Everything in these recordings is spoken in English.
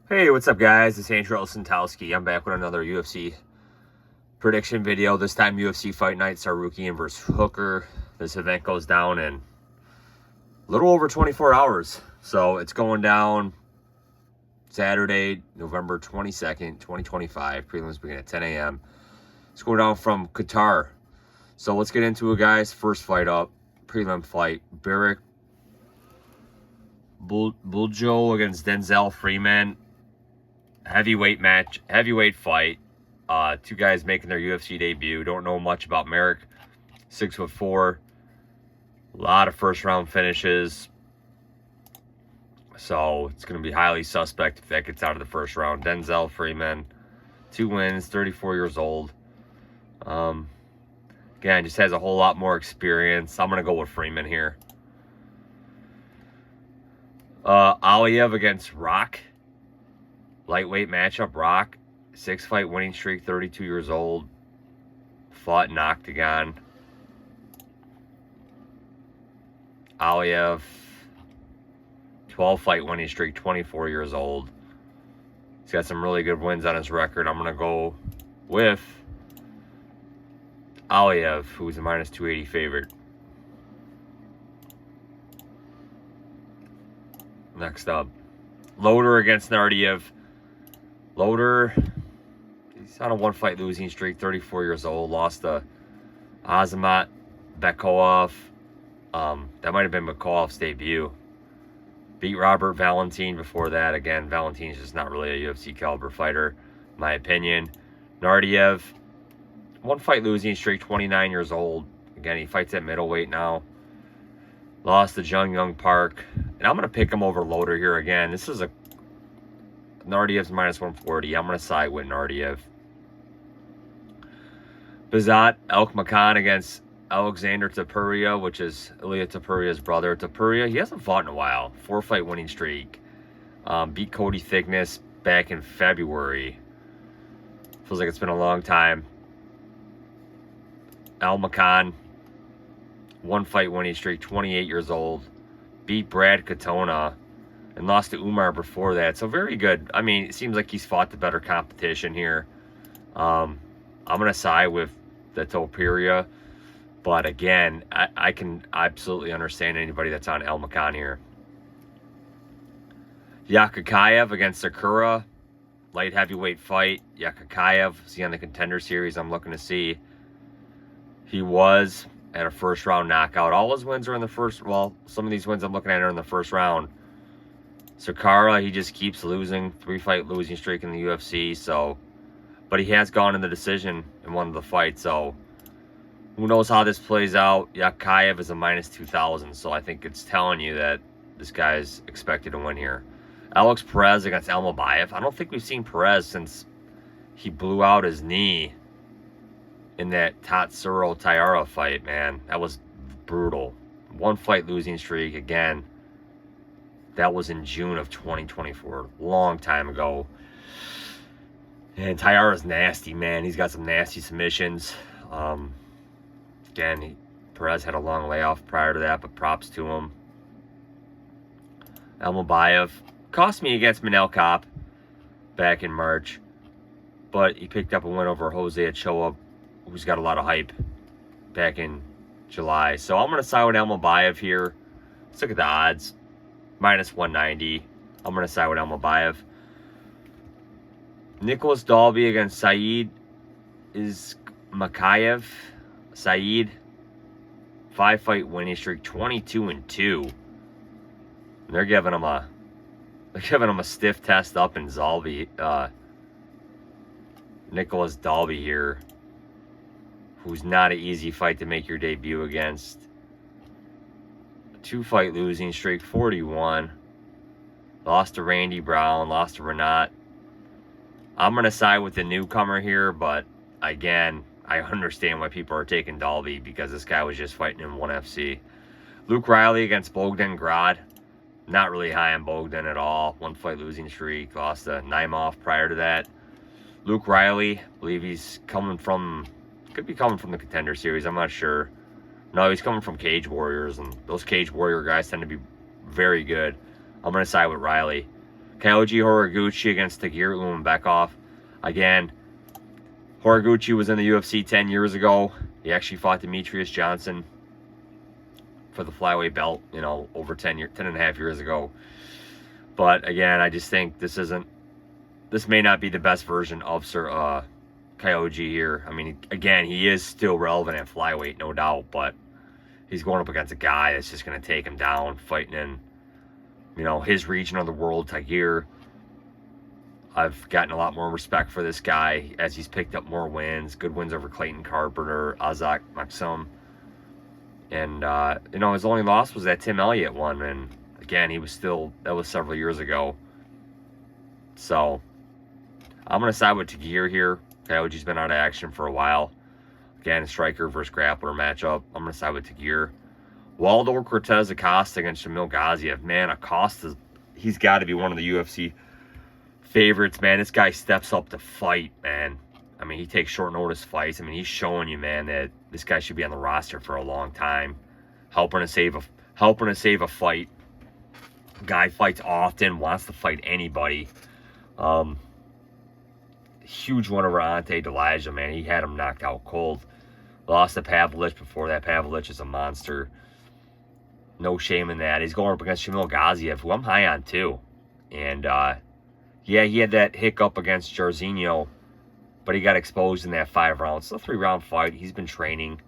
Hey, what's up, guys? It's Andrew Santowski. I'm back with another UFC prediction video. This time, UFC Fight Night, Tsarukyan versus Hooker. This event goes down in a little over 24 hours. So it's going down Saturday, November 22nd, 2025. Prelims begin at 10 a.m. It's going down from Qatar. So let's get into it, guys. First fight up, prelim fight. Barrick Buljo against Denzel Freeman. Heavyweight match, heavyweight fight. Two guys making their UFC debut. Don't know much about Merrick. 6'4". A lot of first round finishes. So it's going to be highly suspect if that gets out of the first round. Denzel Freeman, 2 wins, 34 years old. Again, just has a whole lot more experience. I'm going to go with Freeman here. Aliyev against Rock. Lightweight matchup. Rock, 6-fight winning streak, 32 years old. Fought in Octagon. Aliyev, 12-fight winning streak, 24 years old. He's got some really good wins on his record. I'm going to go with Aliyev, who's a minus 280 favorite. Next up, Loader against Nardiev. Loader, he's on a 1-fight losing streak, 34 years old. Lost to Azamat Bekov. That might have been Bekov's debut. Beat Robert Valentin before that. Again, Valentin's just not really a UFC caliber fighter, in my opinion. Nardiev, 1-fight losing streak, 29 years old. Again, he fights at middleweight now. Lost to Jung Young Park. And I'm going to pick him over Loader here again. This is a Nardiev's minus 140. I'm going to side with Nardiev. Bazat Elkmakan against Alexander Topuria, which is Ilia Topuria's brother. Topuria, he hasn't fought in a while. 4-fight winning streak. Beat Cody Thickness back in February. Feels like it's been a long time. Elkmakan, 1-fight winning streak, 28 years old. Beat Brad Katona and lost to Umar before that. So very good. I mean, it seems like he's fought the better competition here. I'm going to side with the Topuria. But again, I can absolutely understand anybody that's on Elkmakan here. Yakakayev against Sakura. Light heavyweight fight. Yakakayev, is he on the Contender Series? I'm looking to see. He was at a first-round knockout. All his wins are in the first... Well, some of these wins I'm looking at are in the first round. Sakura, he just keeps losing. 3-fight losing streak in the UFC, so... But he has gone in the decision in one of the fights, so... Who knows how this plays out. Yakayev is a minus 2,000, so I think it's telling you that this guy's expected to win here. Alex Perez against Almabayev. I don't think we've seen Perez since he blew out his knee in that Tatsuro Taira fight, man. That was brutal. 1-fight losing streak. Again, that was in June of 2024. Long time ago. And Taira's nasty, man. He's got some nasty submissions. Again, Perez had a long layoff prior to that, but props to him. Almabayev cost me against Manel Kopp back in March, but he picked up a win over Jose Ochoa, who's got a lot of hype back in July. So I'm going to side with Almabayev here. Let's look at the odds. Minus 190. I'm going to side with Almabayev. Nicholas Dalby against Saeed is Makayev. Saeed, 5-fight winning streak, 22-2. They're giving him a stiff test up in Zalby. Nicholas Dalby here, who's not an easy fight to make your debut against. 2-fight losing streak, 41. Lost to Randy Brown, lost to Renat. I'm going to side with the newcomer here, but again, I understand why people are taking Dalby because this guy was just fighting in 1FC. Luke Riley against Bogdan Grad. Not really high on Bogdan at all. 1-fight losing streak. Lost to Naimov prior to that. Luke Riley, I believe he's coming from... Could be coming from the Contender Series. I'm not sure. No, he's coming from Cage Warriors. And those Cage Warrior guys tend to be very good. I'm going to side with Riley. Kyoji Horiguchi against Tagir Ulanbekov. Again, Horiguchi was in the UFC 10 years ago. He actually fought Demetrius Johnson for the flyweight belt, you know, over 10 and a half years ago. But again, I just think this may not be the best version of Kyoji here. I mean, again, he is still relevant at flyweight, no doubt, but he's going up against a guy that's just going to take him down, fighting in, you know, his region of the world, Tagir. I've gotten a lot more respect for this guy as he's picked up more wins. Good wins over Clayton Carpenter, Azak Maxim. And, you know, his only loss was that Tim Elliott one. And, again, that was several years ago. So, I'm going to side with Tagir here. Kyoji's been out of action for a while. Again, striker versus grappler matchup. I'm going to side with Tagir. Waldo Cortez Acosta against Shamil Gaziev. Man, Acosta, he's got to be one of the UFC favorites, man. This guy steps up to fight, man. I mean, he takes short notice fights. I mean, he's showing you, man, that this guy should be on the roster for a long time. Helping to save a fight. Guy fights often, wants to fight anybody. Huge one over Ante Delija, man. He had him knocked out cold. Lost to Pavlich before that. Pavlich is a monster. No shame in that. He's going up against Shamil Gaziev, who I'm high on too. And, yeah, he had that hiccup against Jairzinho, but he got exposed in that 5 rounds. It's a 3-round fight. He's been training.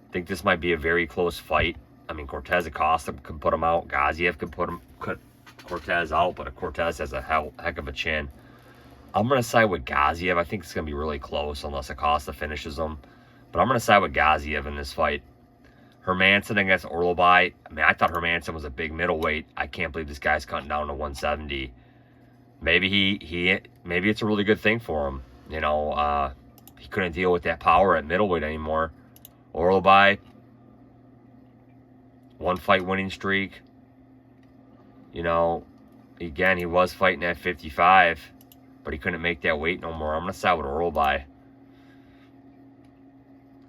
I think this might be a very close fight. I mean, Cortez Acosta could put him out. Gaziev could cut Cortez out, but Cortez has a heck of a chin. I'm going to side with Gaziev. I think it's going to be really close unless Acosta finishes him. But I'm going to side with Gaziev in this fight. Hermanson against Orlobai. I mean, I thought Hermanson was a big middleweight. I can't believe this guy's cutting down to 170. Maybe maybe it's a really good thing for him. You know, he couldn't deal with that power at middleweight anymore. Orlobai, 1-fight winning streak. You know, again, he was fighting at 55, but he couldn't make that weight no more. I'm going to side with Orlobai.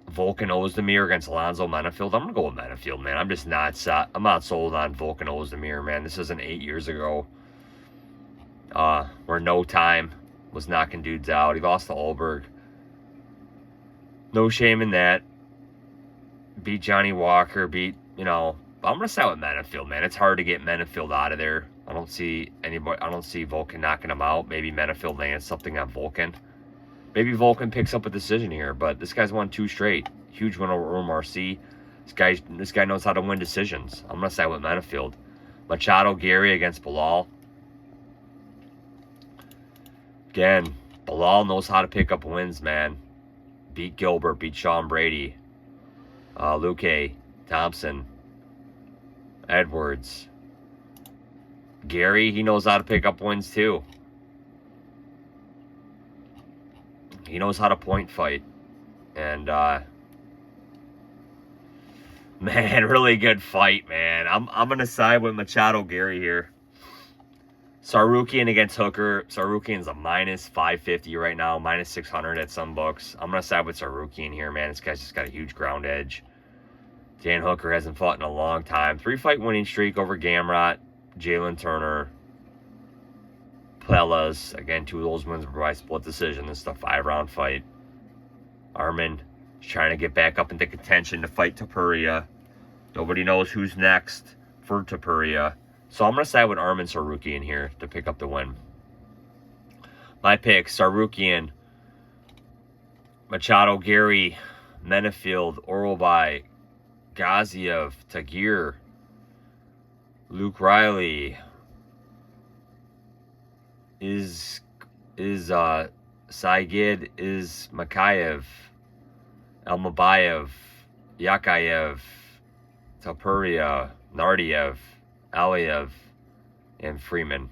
Volkan Ozdemir against Alonzo Menefield. I'm going to go with Menefield, man. I'm not sold on Volkan Ozdemir, man. This isn't 8 years ago. Where No Time was knocking dudes out. He lost to Ulberg. No shame in that. Beat Johnny Walker. You know, I'm going to side with Menefield, man. It's hard to get Menefield out of there. I don't see Volkan knocking him out. Maybe Menefield lands something on Volkan. Maybe Volkan picks up a decision here, but this guy's won 2 straight. Huge win over OMRC. This guy knows how to win decisions. I'm going to side with Menefield. Machado Gary against Bilal. Again, Bilal knows how to pick up wins, man. Beat Gilbert, beat Sean Brady. Luque, Thompson, Edwards. Gary, he knows how to pick up wins too. He knows how to point fight. And, man, really good fight, man. I'm going to side with Machado Gary here. Tsarukyan against Hooker. Tsarukyan's a minus 550 right now, minus 600 at some books. I'm going to side with Tsarukyan here, man. This guy's just got a huge ground edge. Dan Hooker hasn't fought in a long time. 3-fight winning streak over Gamrot, Jalen Turner, Pelas. Again, 2 of those wins were by split decision. This is a 5-round fight. Armin is trying to get back up into contention to fight Topuria. Nobody knows who's next for Topuria. So I'm going to side with Armin Tsarukyan here to pick up the win. My picks, Tsarukyan, Machado Gary, Menefield, Orlobai, Gaziev, Tagir, Luke Riley, is Saigid, is Makayev, Elmabayev, Yakayev, Topuria, Nardiev, Aliev, and Freeman.